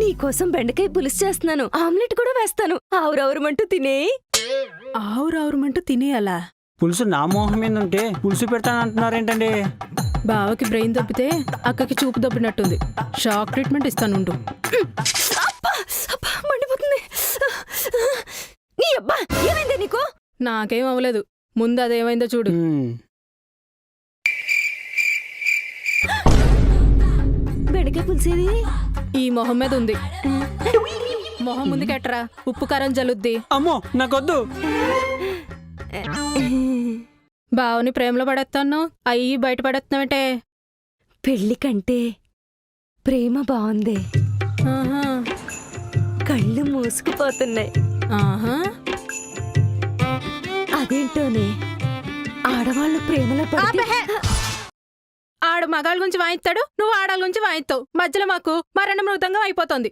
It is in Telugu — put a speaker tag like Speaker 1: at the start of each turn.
Speaker 1: నీకోసం బెండకాయ పులుసు చేస్తున్నాను, ఆమ్లెట్ కూడా వేస్తాను. ఆవురవురమంటూ తినే.
Speaker 2: ఆవురవురమంటూ తినేయాలా?
Speaker 3: పులుసు నా మోహం మీద ఉంటే పులుసు పెడతానంటున్నారేంటండి?
Speaker 2: బావకి బ్రెయిన్ దొబ్బితే అక్కకి చూపు దొబ్బినట్టుంది. Shock treatment ఇస్తానుండు.
Speaker 1: మండిపోతుంది. నీ అబ్బా ఏమైందే నీకు?
Speaker 2: నాకేం అవ్వలేదు, ముందు అదేమైందో చూడు.
Speaker 1: బెండకాయ పులుసేది
Speaker 2: ఈ మొహం మీద ఉంది. మొహం ముందు కెట్టరా, ఉప్పు కారం జలుద్ది.
Speaker 3: అమ్మో నాకొద్దు.
Speaker 2: బావని ప్రేమలో పడేస్తాను, అయ్యి బయట పడేస్తున్నావంటే.
Speaker 1: పెళ్లి కంటే ప్రేమ బాగుంది.
Speaker 2: ఆహా.
Speaker 1: కళ్ళు మూసుకుపోతున్నాయి.
Speaker 2: ఆహా.
Speaker 1: అదేంటోనే ఆడవాళ్ళు ప్రేమలో పడితే
Speaker 2: ఆడు మగాళ్ళ గురించి వాయిస్తాడు, నువ్వు ఆడాల గురించి వాయిస్తావు. మధ్యలో మాకు మరణ మృతంగా అయిపోతుంది.